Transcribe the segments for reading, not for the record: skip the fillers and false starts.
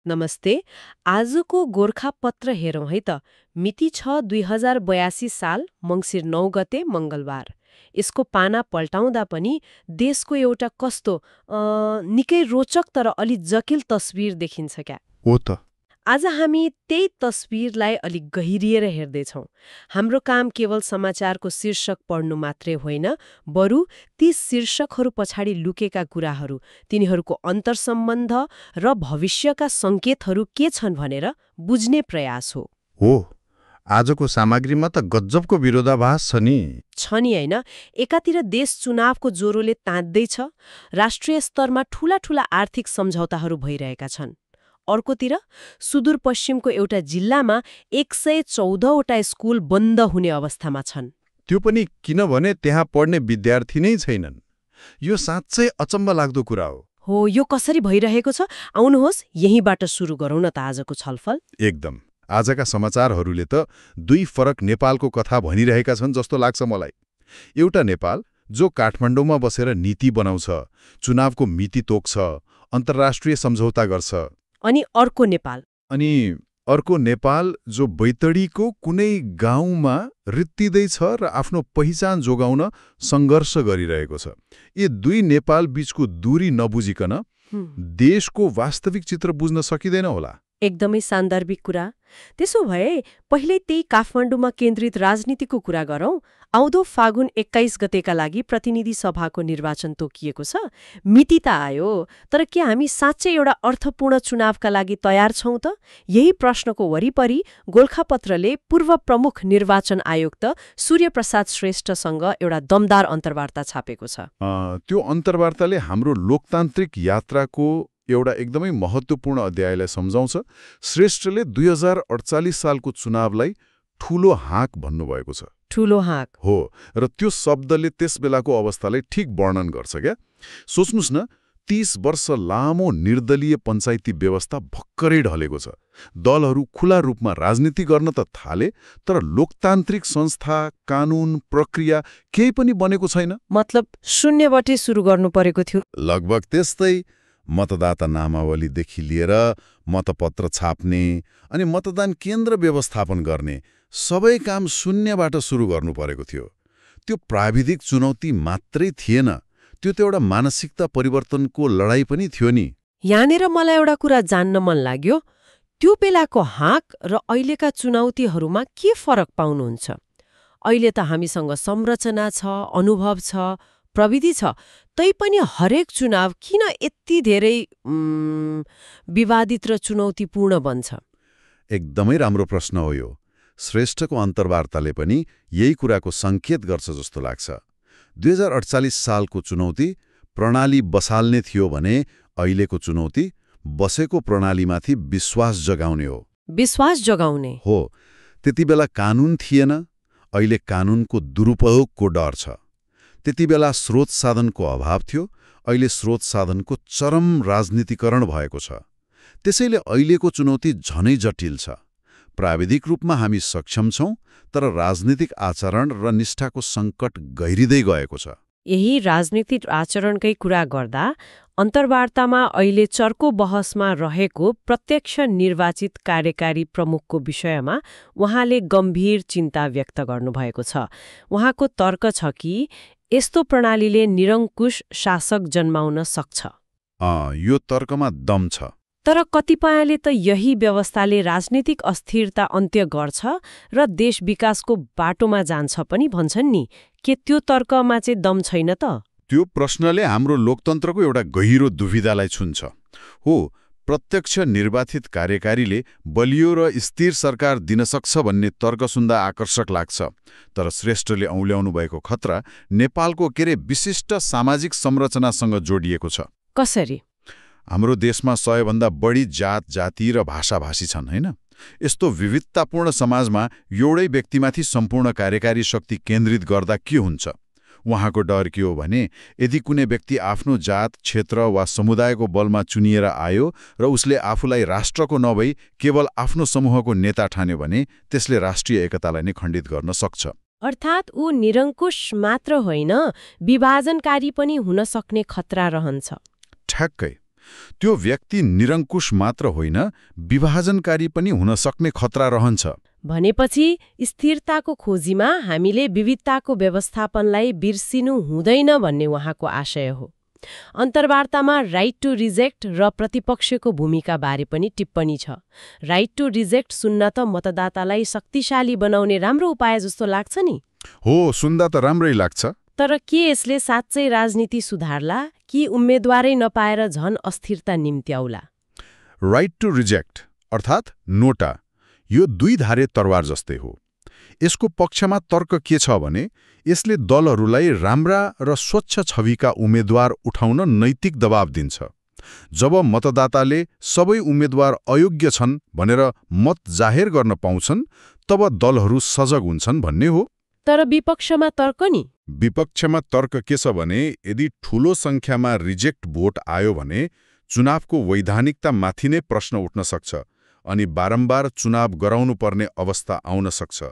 नमस्ते। आजको गोरखापत्र हेरौँ है त। मिति छ 2082 साल मङ्सिर 9 गते मङ्गलबार। यसको पाना पल्टाउँदा पनि देशको एउटा कस्तो निकै रोचक तर अलि जटिल तस्बिर देखिन्छ क्या। हो त। आज हामी त्यही तस्बिरलाई अलिक गहिरिएर हेर्दैछौँ। हाम्रो काम केवल समाचारको शीर्षक पढ्नु मात्रै होइन, बरु ती शीर्षकहरू पछाडि लुकेका कुराहरू, तिनीहरूको अन्तर्सम्बन्ध र भविष्यका सङ्केतहरू के छन् भनेर बुझ्ने प्रयास हो। हो, आजको सामग्रीमा त गजबको विरोधाभास छ नि। छ नि होइन। एकातिर देश चुनावको ज्वरोले तात्दैछ, राष्ट्रिय स्तरमा ठूला ठूला आर्थिक सम्झौताहरू भइरहेका छन्। अर्कोतिर सुदूरपश्चिमको एउटा जिल्लामा 114वटा स्कुल बन्द हुने अवस्थामा छन्। त्यो पनि किनभने त्यहाँ पढ्ने विद्यार्थी नै छैनन्। यो साँच्चै अचम्म लाग्दो कुरा हो। यो कसरी भइरहेको छ? आउनुहोस् यहीँबाट सुरु गरौँ न त आजको छलफल। एकदम। आजका समाचारहरूले त दुई फरक नेपालको कथा भनिरहेका छन् जस्तो लाग्छ मलाई। एउटा नेपाल जो काठमाडौँमा बसेर नीति बनाउँछ, चुनावको मिति तोक्छ, अन्तर्राष्ट्रिय सम्झौता गर्छ। अनि अर्को नेपाल जो बैतडीको कुनै गाउँमा रित्तिँदैछ र आफ्नो पहिचान जोगाउन सङ्घर्ष गरिरहेको छ। यी दुई नेपाल बीचको दूरी नबुझिकन देशको वास्तविक चित्र बुझ्न सकिँदैन होला। एकदमै सान्दर्भिक कुरा। त्यसो भए पहिले त्यही काठमाडौँमा केन्द्रित राजनीतिको कुरा गरौँ। आउँदो फागुन 21 गतेका लागि प्रतिनिधि सभाको निर्वाचन तोकिएको छ। मिति त आयो, तर के हामी साँच्चै एउटा अर्थपूर्ण चुनावका लागि तयार छौँ त? यही प्रश्नको वरिपरि गोरखापत्रले पूर्व प्रमुख निर्वाचन आयुक्त सूर्यप्रसाद श्रेष्ठसँग एउटा दमदार अन्तर्वार्ता छापेको छ। त्यो अन्तर्वार्ताले हाम्रो लोकतान्त्रिक यात्राको एउटा एकदमै महत्त्वपूर्ण अध्यायलाई सम्झाउँछ। श्रेष्ठले 2048 सालको चुनावलाई ठूलो हाँक भन्नुभएको छ। ठूलो हाँक हो, र त्यो शब्दले त्यस बेलाको अवस्थालाई ठिक वर्णन गर्छ क्या। सोच्नुस् न, 30 वर्ष लामो निर्दलीय पञ्चायती व्यवस्था भर्खरै ढलेको छ। दलहरू खुला रूपमा राजनीति गर्न त थाले, तर लोकतान्त्रिक संस्था, कानून, प्रक्रिया केही पनि बनेको छैन। मतलब शून्यबाटै सुरु गर्नु परेको थियो। लगभग त्यस्तै। मतदाता नामावलीदेखि लिएर मतपत्र छाप्ने अनि मतदान केन्द्र व्यवस्थापन गर्ने सबै काम शून्यबाट सुरु गर्नु परेको थियो। त्यो प्राविधिक चुनौती मात्रै थिएन, त्यो त एउटा मानसिकता परिवर्तनको लडाईँ पनि थियो नि। यहाँनिर मलाई एउटा कुरा जान्न मन लाग्यो। त्यो बेलाको हाँक र अहिलेका चुनौतीहरूमा के फरक पाउनुहुन्छ? अहिले त हामीसँग संरचना छ, अनुभव छ, प्रविधि छ, तैपनि हरेक चुनाव किन यति धेरै विवादित र चुनौतीपूर्ण बन्छ? एकदमै राम्रो प्रश्न हो यो। श्रेष्ठको अन्तर्वार्ताले पनि यही कुराको सङ्केत गर्छ जस्तो लाग्छ। 2048 सालको चुनौती प्रणाली बसाल्ने थियो भने अहिलेको चुनौती बसेको प्रणालीमाथि विश्वास जगाउने हो। विश्वास जगाउने हो। त्यति बेला कानून थिएन, अहिले कानूनको दुरुपयोगको डर छ। त्यति बेला स्रोत साधनको अभाव थियो, अहिले स्रोत साधनको चरम राजनीतिकरण भएको छ। त्यसैले अहिलेको चुनौती झनै जटिल छ। प्राविधिक रूपमा हामी सक्षम छौँ, तर राजनीतिक आचरण र निष्ठाको सङ्कट गहिरिँदै गएको छ। यही राजनीतिक आचरणकै कुरा गर्दा अन्तर्वार्तामा अहिले चर्को बहसमा रहेको प्रत्यक्ष निर्वाचित कार्यकारी प्रमुखको विषयमा उहाँले गम्भीर चिन्ता व्यक्त गर्नुभएको छ। उहाँको तर्क छ कि यस्तो प्रणालीले निरङ्कुश शासक जन्माउन सक्छ। यो तर्कमा दम छ। तर कतिपयले त यही व्यवस्थाले राजनीतिक अस्थिरता अन्त्य गर्छ र देश विकासको बाटोमा जान्छ पनि भन्छन् नि। के त्यो तर्कमा चाहिँ दम छैन त? त्यो प्रश्नले हाम्रो लोकतन्त्रको एउटा गहिरो दुविधालाई छुन्छ। हो, प्रत्यक्ष निर्वाचित कार्यकारीले बलियो र स्थिर सरकार दिन सक्छ भन्ने तर्क सुन्दा आकर्षक लाग्छ। तर श्रेष्ठले औल्याउनु भएको खतरा नेपालको विशिष्ट सामाजिक संरचनासँग जोडिएको छ। कसरी? हाम्रो देशमा 100 भन्दा बढी जात, जाति र भाषाभाषी छन्, होइन? यस्तो विविधतापूर्ण समाजमा एउटै व्यक्तिमाथि सम्पूर्ण कार्यकारी शक्ति केन्द्रित गर्दा के हुन्छ? उहाँको डर के हो भने यदि कुनै व्यक्ति आफ्नो जात, क्षेत्र वा समुदायको बलमा चुनिएर आयो र उसले आफूलाई राष्ट्रको नभई केवल आफ्नो समूहको नेता ठान्यो भने त्यसले राष्ट्रिय एकतालाई नै खण्डित गर्न सक्छ। अर्थात् ऊ निरङ्कुश मात्र होइन, विभाजनकारी पनि हुन सक्ने खतरा रहन्छ। ठ्याक्कै। त्यो व्यक्ति निरङ्कुश मात्र होइन, विभाजनकारी पनि हुन सक्ने खतरा रहन्छ। भनेपछि स्थिरताको खोजीमा हामीले विविधताको व्यवस्थापनलाई बिर्सिनु हुँदैन भन्ने उहाँको आशय हो। अन्तर्वार्तामा राइट टु रिजेक्ट र प्रतिपक्षको भूमिका बारे पनि टिप्पणी छ। राइट टु रिजेक्ट सुन्न त मतदातालाई शक्तिशाली बनाउने राम्रो उपाय जस्तो लाग्छ नि। हो, सुन्दा त राम्रै लाग्छ। तर के यसले साँच्चै राजनीति सुधार्ला कि उम्मेद्वारै नपाएर झन अस्थिरता निम्त्याउला? राइट टु रिजेक्ट अर्थात् नोटा, यो दुई धारे तरवार जस्तै हो। यसको पक्षमा तर्क के छ भने यसले दलहरूलाई राम्रा र स्वच्छ छविका उम्मेद्वार उठाउन नैतिक दबाव दिन्छ। जब मतदाताले सबै उम्मेद्वार अयोग्य छन् भनेर मत जाहेर गर्न पाउँछन्, तब दलहरू सजग हुन्छन् भन्ने हो। तर विपक्षमा तर्क नि? विपक्षमा तर्क के छ भने यदि ठूलो संख्यामा रिजेक्ट भोट आयो भने चुनावको वैधानिकता माथि नै प्रश्न उठ्न सक्छ अनि बारम्बार चुनाव गराउनुपर्ने अवस्था आउन सक्छ।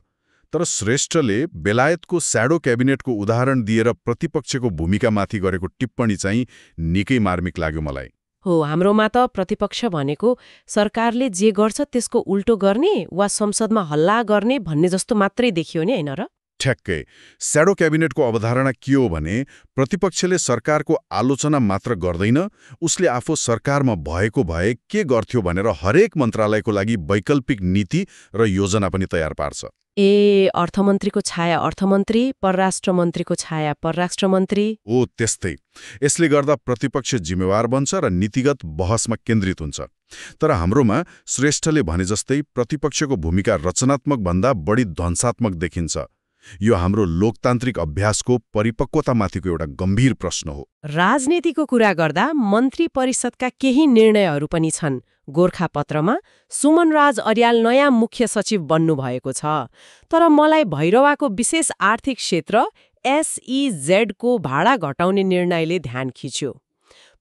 तर श्रेष्ठले बेलायतको स्याडो क्याबिनेटको उदाहरण दिएर प्रतिपक्षको भूमिकामाथि गरेको टिप्पणी चाहिँ निकै मार्मिक लाग्यो मलाई। हो, हाम्रोमा त प्रतिपक्ष भनेको सरकारले जे गर्छ त्यसको उल्टो गर्ने वा संसदमा हल्ला गर्ने भन्ने जस्तो मात्रै देखियो नि, हैन र? ठ्याक्कै। स्याडो क्याबिनेटको अवधारणा के हो भने प्रतिपक्षले सरकारको आलोचना मात्र गर्दैन, उसले आफू सरकारमा भएको भए के गर्थ्यो भनेर हरेक मन्त्रालयको लागि वैकल्पिक नीति र योजना पनि तयार पार्छ। अर्थमन्त्रीको छाया अर्थमन्त्री, परराष्ट्र मन्त्रीको छाया परराष्ट्र मन्त्री। ओ त्यस्तै। यसले गर्दा प्रतिपक्ष जिम्मेवार बन्छ र नीतिगत बहसमा केन्द्रित हुन्छ। तर हाम्रोमा श्रेष्ठले भने जस्तै प्रतिपक्षको भूमिका रचनात्मक भन्दा बढी ध्वंसात्मक देखिन्छ। यो हाम्रो लोकतान्त्रिक अभ्यासको परिपक्वतामाथिको एउटा गम्भीर प्रश्न हो। राजनीतिको कुरा गर्दा मन्त्री परिषदका केही निर्णयहरू पनि छन्। गोर्खापत्रमा सुमनराज अर्याल नयाँ मुख्य सचिव बन्नुभएको छ। तर मलाई भैरवाको विशेष आर्थिक क्षेत्र SEZको भाडा घटाउने निर्णयले ध्यान खिच्यो।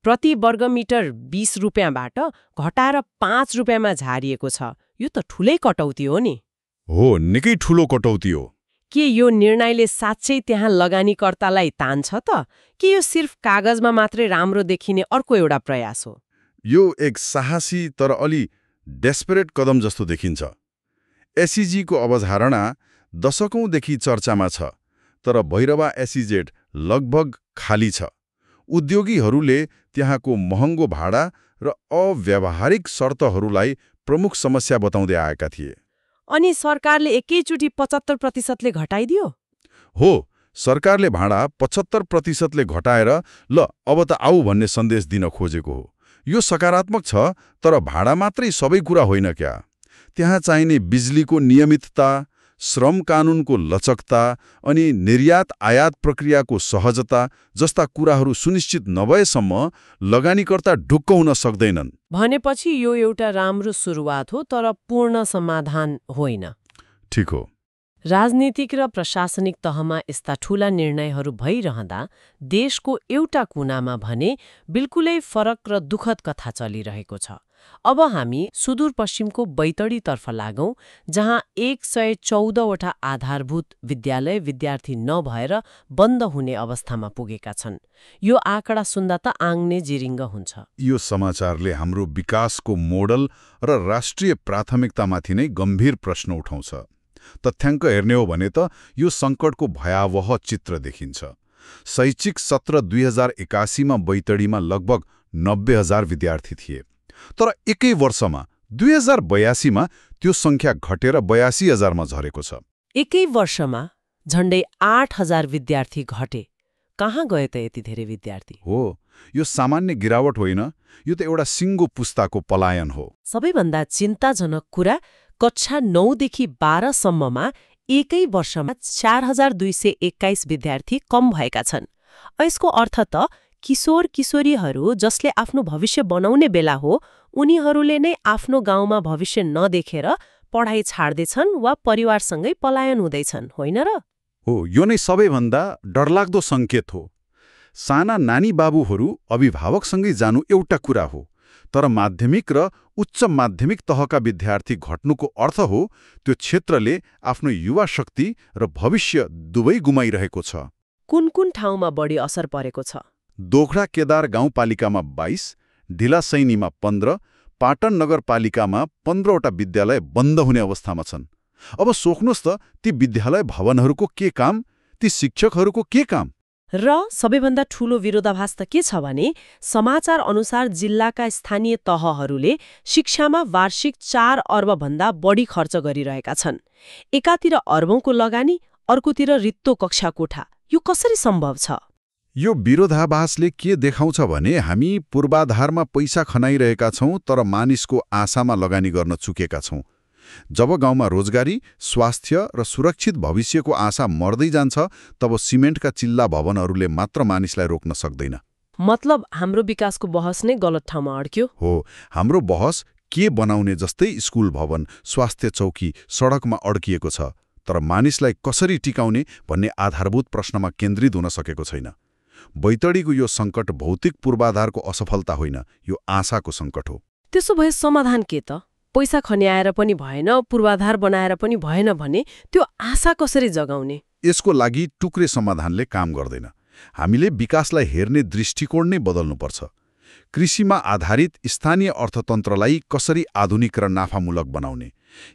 प्रति वर्गमिटर 20 रुपियाँबाट घटाएर 5 रुपियाँमा झारिएको छ। यो त ठूलै कटौती हो नि। हो, निकै ठूलो कटौती हो। के यो निर्णयले साँच्चै त्यहाँ लगानीकर्तालाई तान्छ त, कि यो सिर्फ कागजमा मात्रै राम्रो देखिने अर्को एउटा प्रयास हो? यो एक साहसी तर अलि डेस्परेट कदम जस्तो देखिन्छ। SEZको अवधारणा दशकौंदेखि चर्चामा छ, तर भैरवा SEZ लगभग खाली छ। उद्योगीहरूले त्यहाँको महँगो भाडा र अव्यावहारिक शर्तहरूलाई प्रमुख समस्या बताउँदै आएका थिए। अनि सरकारले एकैचोटि 75%ले घटाइदियो? हो, सरकारले भाडा 75%ले घटाएर ल अब त आऊ भन्ने सन्देश दिन खोजेको हो। यो सकारात्मक छ, तर भाडा मात्रै सबै कुरा होइन क्या। त्यहाँ चाहिने बिजुलीको नियमितता, श्रम कानुनको लचकता अनि निर्यात आयात प्रक्रियाको सहजता जस्ता कुराहरू सुनिश्चित नभएसम्म लगानीकर्ता ढुक्क हुन सक्दैनन्। भनेपछि यो एउटा राम्रो सुरुवात हो, तर पूर्ण समाधान होइन। ठिक हो। राजनीतिक र प्रशासनिक तहमा यस्ता ठूला निर्णयहरू भइरहँदा देशको एउटा कुनामा भने बिल्कुलै फरक र दुःखद कथा चलिरहेको छ। अब हामी सुदूरपश्चिमको बैतडीतर्फ लागौं, जहाँ 114वटा आधारभूत विद्यालय विद्यार्थी नभएर बन्द हुने अवस्थामा पुगेका छन्। यो आँकडा सुन्दा त आङ्ने जिरिङ्ग हुन्छ। यो समाचारले हाम्रो विकासको मोडल र राष्ट्रिय प्राथमिकतामाथि नै गम्भीर प्रश्न उठाउँछ। तथ्याङ्क हेर्ने हो भने त यो सङ्कटको भयावह चित्र देखिन्छ। शैक्षिक सत्र 2081मा बैतडीमा लगभग 90,000 विद्यार्थी थिए, तर एकै वर्षमा 2082मा त्यो सङ्ख्या घटेर 82,000मा झरेको छ। एकै वर्षमा झण्डै 8,000 विद्यार्थी घटे। कहाँ गए त यति धेरै विद्यार्थी? हो, यो सामान्य गिरावट होइन, यो त एउटा सिङ्गो पुस्ताको पलायन हो। सबैभन्दा चिन्ताजनक कुरा, कक्षा 9 देखि 12 सम्ममा एकै वर्षमा 4,221 विद्यार्थी कम भएका छन्। यसको अर्थ त किशोर किशोरीहरू जसले आफ्नो भविष्य बनाउने बेला हो, उनीहरूले नै आफ्नो गाउँमा भविष्य नदेखेर पढाइ छाड्दैछन् वा परिवारसँगै पलायन हुँदैछन्, होइन र? हो, यो नै सबैभन्दा डरलाग्दो सङ्केत हो। साना नानी बाबुहरू अभिभावकसँगै जानु एउटा कुरा हो, तर माध्यमिक र उच्च माध्यमिक तहका विद्यार्थी घट्नुको अर्थ हो त्यो क्षेत्रले आफ्नो युवा शक्ति र भविष्य दुवै गुमाइरहेको छ। कुन कुन ठाउँमा बढी असर परेको छ? दोखडा केदार गाउँपालिकामा 22, ढिलासैनीमा 15, पाटन नगरपालिकामा 15वटा विद्यालय बन्द हुने अवस्थामा छन्। अब सोच्नुहोस् त, ती विद्यालय भवनहरूको के काम, ती शिक्षकहरूको के काम? र सबैभन्दा ठूलो विरोधाभास त के छ भने समाचार अनुसार जिल्लाका स्थानीय तहहरूले शिक्षामा वार्षिक 4 अर्बभन्दा बढी खर्च गरिरहेका छन्। एकातिर अर्बौंको लगानी, अर्कोतिर रित्तो कक्षा कोठा। यो कसरी सम्भव छ? यो विरोधाभासले के देखाउँछ भने हामी पूर्वाधारमा पैसा खनाइरहेका छौं तर मानिसको आशामा लगानी गर्न चुकेका छौं। जब गाउँमा रोजगारी, स्वास्थ्य र सुरक्षित भविष्यको आशा मर्दै जान्छ तब सिमेन्टका चिल्ला भवनहरूले मात्र मानिसलाई रोक्न सक्दैन। मतलब हाम्रो विकासको बहस नै गलत ठाउँमा अड्क्यो। हो, हाम्रो बहस के बनाउने जस्तै स्कुल भवन, स्वास्थ्य चौकी, सडकमा अड्किएको छ, तर मानिसलाई कसरी टिकाउने भन्ने आधारभूत प्रश्नमा केन्द्रित हुन सकेको छैन। बैतडीको यो सङ्कट भौतिक पूर्वाधारको असफलता होइन, यो आशाको सङ्कट हो। त्यसो भए समाधान के त? पैसा खन्याएर पनि भएन, पूर्वाधार बनाएर पनि भएन भने त्यो आशा कसरी जगाउने? यसको लागि टुक्रे समाधानले काम गर्दैन। हामीले विकासलाई हेर्ने दृष्टिकोण नै बदल्नुपर्छ। कृषिमा आधारित स्थानीय अर्थतन्त्रलाई कसरी आधुनिक र नाफामूलक बनाउने,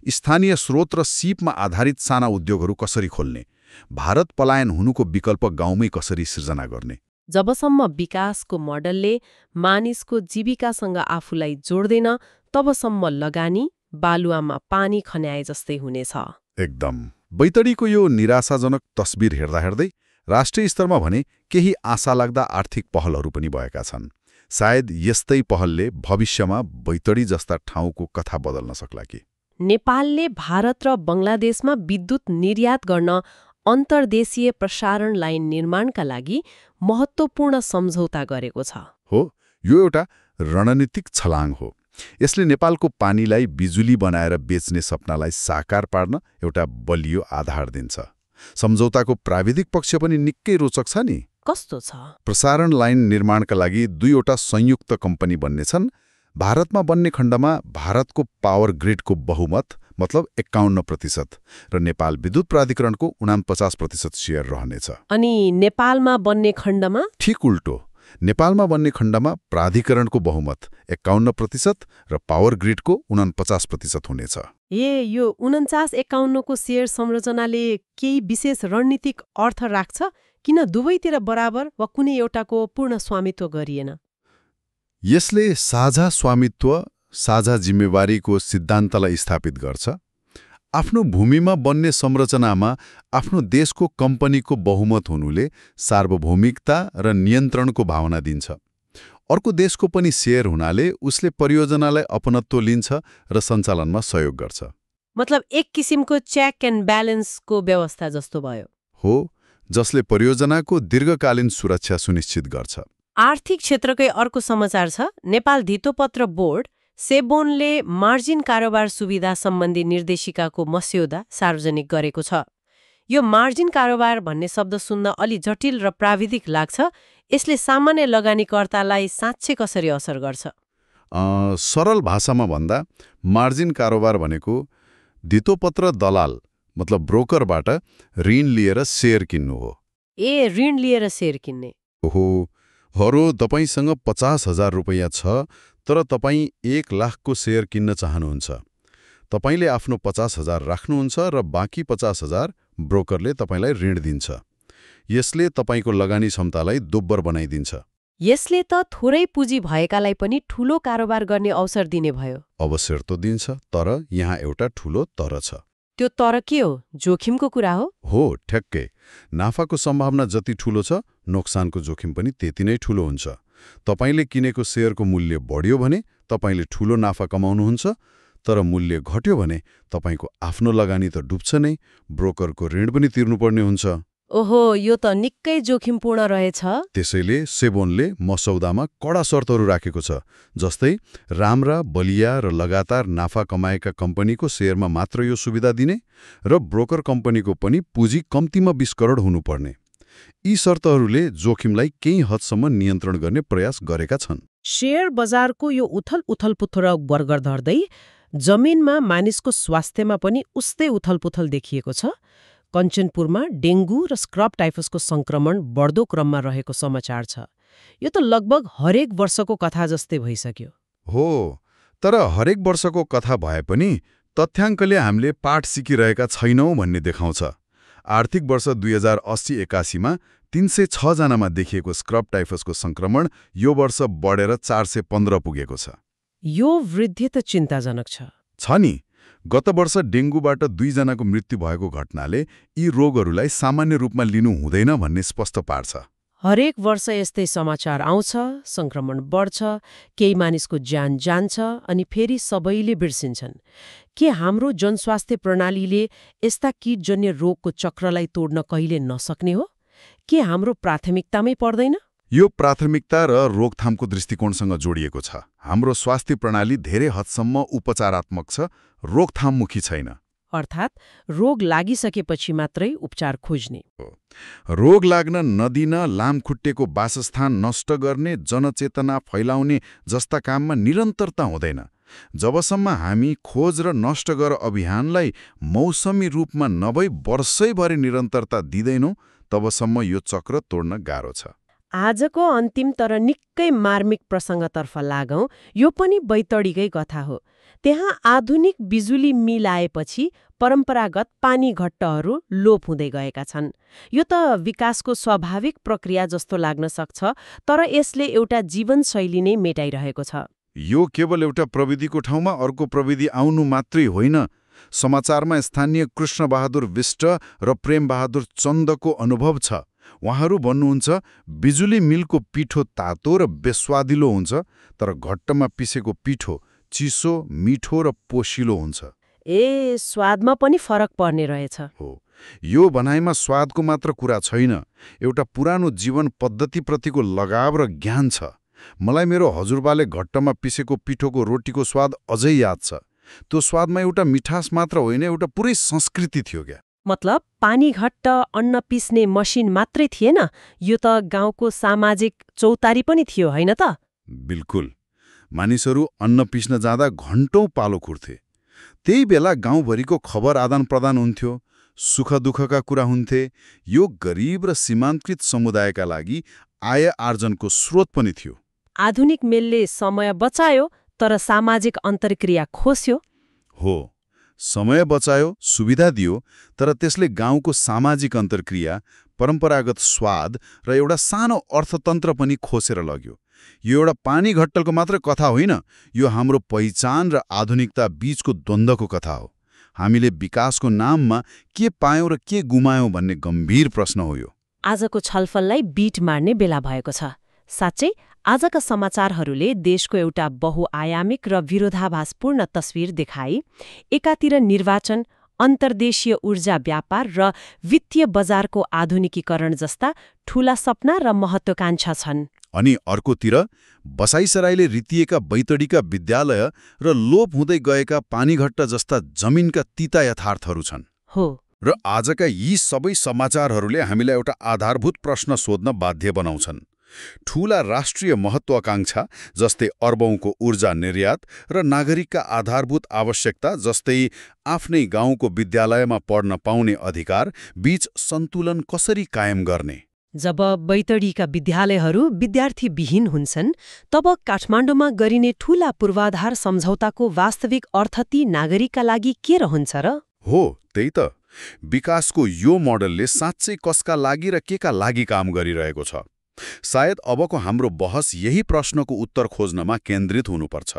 स्थानीय स्रोत र सिपमा आधारित साना उद्योगहरू कसरी खोल्ने, भारत पलायन हुनुको विकल्प गाउँमै कसरी सिर्जना गर्ने। जबसम्म विकासको मोडलले मानिसको जीविकासँग आफूलाई जोड्दैन तबसम्म लगानी बालुवामा पानी खन्याए जस्तै हुनेछ। एकदम। बैतडीको यो निराशाजनक तस्बिर हेर्दै राष्ट्रिय स्तरमा भने केही आशा लाग्दा आर्थिक पहलहरू पनि भएका छन्। सायद यस्तै पहलले भविष्यमा बैतडी जस्ता ठाउँको कथा बदल्न सक्ला कि। नेपालले भारत र बङ्गलादेशमा विद्युत निर्यात गर्न अन्तर्देशीय प्रसारण लाइन निर्माणका लागि महत्त्वपूर्ण सम्झौता गरेको छ। हो, यो एउटा रणनीतिक छलाङ हो। यसले नेपालको पानीलाई बिजुली बनाएर बेच्ने सपनालाई साकार पार्न एउटा बलियो आधार दिन्छ। सम्झौताको प्राविधिक पक्ष पनि निकै रोचक छ नि। कस्तो छ? प्रसारण लाइन निर्माणका लागि 2वटा संयुक्त कम्पनी बन्नेछन्। भारतमा बन्ने खण्डमा भारतको पावर ग्रिडको बहुमत मतलब 51% र नेपाल विद्युत प्राधिकरणको 49% शेयर रहनेछ। अनि नेपालमा बन्ने खण्डमा? ठिक उल्टो। नेपालमा बन्ने खण्डमा प्राधिकरणको बहुमत 51% र पावर ग्रिडको 49% हुनेछ। यो 49-51 को शेयर संरचनाले केही विशेष रणनीतिक अर्थ राख्छ? किन दुवैतिर बराबर वा कुनै एउटाको पूर्ण स्वामित्व गरिएन? यसले साझा स्वामित्व, साझा जिम्मेवारीको सिद्धान्तलाई स्थापित गर्छ। आफ्नो भूमिमा बन्ने संरचनामा आफ्नो देशको कम्पनीको बहुमत हुनुले सार्वभौमिकता र नियन्त्रणको भावना दिन्छ। अर्को देशको पनि शेयर हुनाले उसले परियोजनालाई अपनत्व लिन्छ र सञ्चालनमा सहयोग गर्छ। मतलब एक किसिमको चेक एन्ड ब्यालेन्सको व्यवस्था जस्तो भयो। हो, जसले परियोजनाको दीर्घकालीन सुरक्षा सुनिश्चित गर्छ। आर्थिक क्षेत्रकै अर्को समाचार छ। नेपाल धितोपत्र बोर्ड सेबोनले मार्जिन कारोबार सुविधा सम्बन्धी निर्देशिकाको मस्यौदा सार्वजनिक गरेको छ। यो मार्जिन कारोबार भन्ने शब्द सुन्न अलि जटिल र प्राविधिक लाग्छ। यसले सामान्य लगानीकर्तालाई साँच्चै कसरी असर गर्छ? सरल भाषामा भन्दा मार्जिन कारोबार भनेको धितोपत्र दलाल मतलब ब्रोकरबाट ऋण लिएर शेयर किन्नु हो। ऋण लिएर शेयर किन्ने? ओहो, हरो तपाईसँग 50,000 रुपैयाँ छ तर तपाईँ 1 लाखको शेयर किन्न चाहनुहुन्छ। तपाईँले आफ्नो 50,000 राख्नुहुन्छ र बाँकी 50,000 ब्रोकरले तपाईँलाई ऋण दिन्छ। यसले तपाईँको लगानी क्षमतालाई दोब्बर बनाइदिन्छ। यसले त थोरै पुँजी भएकालाई पनि ठूलो कारोबार गर्ने अवसर दिने भयो। अवसर त दिन्छ, तर यहाँ एउटा ठूलो तर छ। त्यो तर के हो? जोखिमको कुरा हो? हो, ठ्याक्कै। नाफाको सम्भावना जति ठूलो छ, नोक्सानको जोखिम पनि त्यति नै ठूलो हुन्छ। तपाईँले किनेको शेयरको मूल्य बढ्यो भने तपाईँले ठूलो नाफा कमाउनुहुन्छ, तर मूल्य घट्यो भने तपाईँको आफ्नो लगानी त डुब्छ नै, ब्रोकरको ऋण पनि तिर्नुपर्ने हुन्छ। ओहो, यो त निकै जोखिमपूर्ण रहेछ। त्यसैले सेबोनले मसौदामा कडा शर्तहरू राखेको छ, जस्तै राम्रा, बलिया र लगातार नाफा कमाएका कम्पनीको शेयरमा मात्र यो सुविधा दिने र ब्रोकर कम्पनीको पनि पुँजी कम्तीमा 20 करोड हुनुपर्ने। यी शर्तहरूले जोखिमलाई केही हदसम्म नियन्त्रण गर्ने प्रयास गरेका छन्। शेयर बजारको यो उथलपुथल र बर्गर धर्दै जमिनमा मानिसको स्वास्थ्यमा पनि उस्तै उथलपुथल देखिएको छ। कञ्चनपुरमा डेङ्गु र स्क्रब टाइफसको संक्रमण बढ्दो क्रममा रहेको समाचार छ। यो त लगभग हरेक वर्षको कथा जस्तै भइसक्यो। हो, तर हरेक वर्षको कथा भए पनि तथ्याङ्कले हामीले पाठ सिकिरहेका छैनौँ भन्ने देखाउँछ। आर्थिक वर्ष 2080-81मा 306 जनामा देखिएको स्क्रब टाइफसको संक्रमण यो वर्ष बढेर 415 पुगेको छ। यो वृद्धि त चिन्ताजनक छ नि। गत वर्ष डेङ्गुबाट 2 जनाको मृत्यु भएको घटनाले यी रोगहरूलाई सामान्य रूपमा लिनु हुँदैन भन्ने स्पष्ट पार्छ। हरेक वर्ष यस्तै समाचार आउँछ, संक्रमण बढ्छ, केही मानिसको ज्यान जान्छ अनि फेरि सबैले बिर्सिन्छन्। के हाम्रो जनस्वास्थ्य प्रणालीले यस्ता कीटजन्य रोगको चक्रलाई तोड्न कहिले नसक्ने हो? के हाम्रो प्राथमिकतामै पर्दैन? यो प्राथमिकता र रोकथामको दृष्टिकोणसँग जोडिएको छ। हाम्रो स्वास्थ्य प्रणाली धेरै हदसम्म उपचारात्मक छ, रोकथाममुखी छैन। अर्थात् रोग लागिसकेपछि मात्रै उपचार खोज्ने। रोग लाग्न नदिन, लामखुट्टेको वासस्थान नष्ट गर्ने, जनचेतना फैलाउने जस्ता काममा निरन्तरता हुँदैन। जबसम्म हामी खोज र नष्ट गर अभियानलाई मौसमी रूपमा नभई वर्षैभरि निरन्तरता दिँदैनौँ, तबसम्म यो चक्र तोड्न गाह्रो छ। आजको अन्तिम तर निकै मार्मिक प्रसङ्गतर्फ लागौं। यो पनि बैतडीकै कथा हो। त्यहाँ आधुनिक बिजुली मिल आएपछि परम्परागत पानी घट्टहरू लोप हुँदै गएका छन्। यो त विकासको स्वाभाविक प्रक्रिया जस्तो लाग्न सक्छ, तर यसले एउटा जीवनशैली नै मेटाइरहेको छ। यो केवल एउटा प्रविधिको ठाउँमा अर्को प्रविधि आउनु मात्रै होइन। समाचारमा स्थानीय कृष्णबहादुर विष्ट र प्रेमबहादुर चन्दको अनुभव छ। उहाँहरू भन्नुहुन्छ, बिजुली मिलको पिठो तातो र बेस्वादिलो हुन्छ, तर घट्टमा पिसेको पिठो चिसो, मिठो र पोसिलो हुन्छ। स्वादमा पनि फरक पर्ने रहेछ। हो, यो भनाइमा स्वादको मात्र कुरा छैन, एउटा पुरानो जीवन पद्धतिप्रतिको लगाव र ज्ञान छ। मलाई मेरो हजुरबाले घट्टमा पिसेको पिठोको रोटीको स्वाद अझै याद छ। त्यो स्वादमा एउटा मिठास मात्र होइन, एउटा पुरै संस्कृति थियो क्या। मतलब पानी घट्ट अन्न पिस्ने मसिन मात्रै थिएन, यो त गाउँको सामाजिक चौतारी पनि थियो, होइन त? बिल्कुल। मानिसहरू अन्न पिस्न जाँदा घण्टौं पालो खुर्थे। त्यही बेला गाउँभरिको खबर आदान प्रदान हुन्थ्यो, सुख दुःखका कुरा हुन्थे। यो गरिब र सीमान्तकृत समुदायका लागि आय आर्जनको स्रोत पनि थियो। आधुनिक मेलले समय बचायो, तर सामाजिक अन्तर्क्रिया खोस्यो। हो, समय बचायो, सुविधा दियो, तर त्यसले गाउँको सामाजिक अन्तर्क्रिया, परम्परागत स्वाद र एउटा सानो अर्थतन्त्र पनि खोसेर लग्यो। यो एउटा पानी घट्टलको मात्र कथा होइन, यो हाम्रो पहिचान र आधुनिकता बीचको द्वन्द्वको कथा हो। हामीले विकासको नाममा के पायौँ र के गुमायौँ भन्ने गम्भीर प्रश्न हो यो। आजको छलफललाई बीट मार्ने बेला भएको छ। साँच्चै आजका समाचारहरूले देशको एउटा बहुआयामिक र विरोधाभासपूर्ण तस्विर देखाए। एकातिर निर्वाचन, अन्तर्देशीय ऊर्जा व्यापार र वित्तीय बजारको आधुनिकीकरण जस्ता ठूला सपना र महत्वाकांक्षा छन्। अनि अर्कोतिर बसाइसराईले रितिएका बैतडीका विद्यालय र लोप हुँदै गएका पानीघट्ट जस्ता जमिनका तीता यथार्थहरू छन्। हो, र आजका यी सबै समाचारहरूले हामीलाई एउटा आधारभूत प्रश्न सोध्न बाध्य बनाउँछन्। ठूला राष्ट्रिय महत्वाकांक्षा जस्तै अर्बौंको ऊर्जा निर्यात र नागरिकका आधारभूत आवश्यकता जस्तै आफ्नै गाउँको विद्यालयमा पढ्न पाउने अधिकार बीच सन्तुलन कसरी कायम गर्ने? जब बैतडीका विद्यालयहरू विद्यार्थीविहीन हुन्छन्, तब काठमाडौँमा गरिने ठूला पूर्वाधार सम्झौताको वास्तविक अर्थ ती नागरिकका लागि के रहन्छ र? हो, त्यही त। विकासको यो मोडलले साँच्चै कसका लागि र केका लागि काम गरिरहेको छ? सायद अबको हाम्रो बहस यही प्रश्नको उत्तर खोज्नमा केन्द्रित हुनुपर्छ।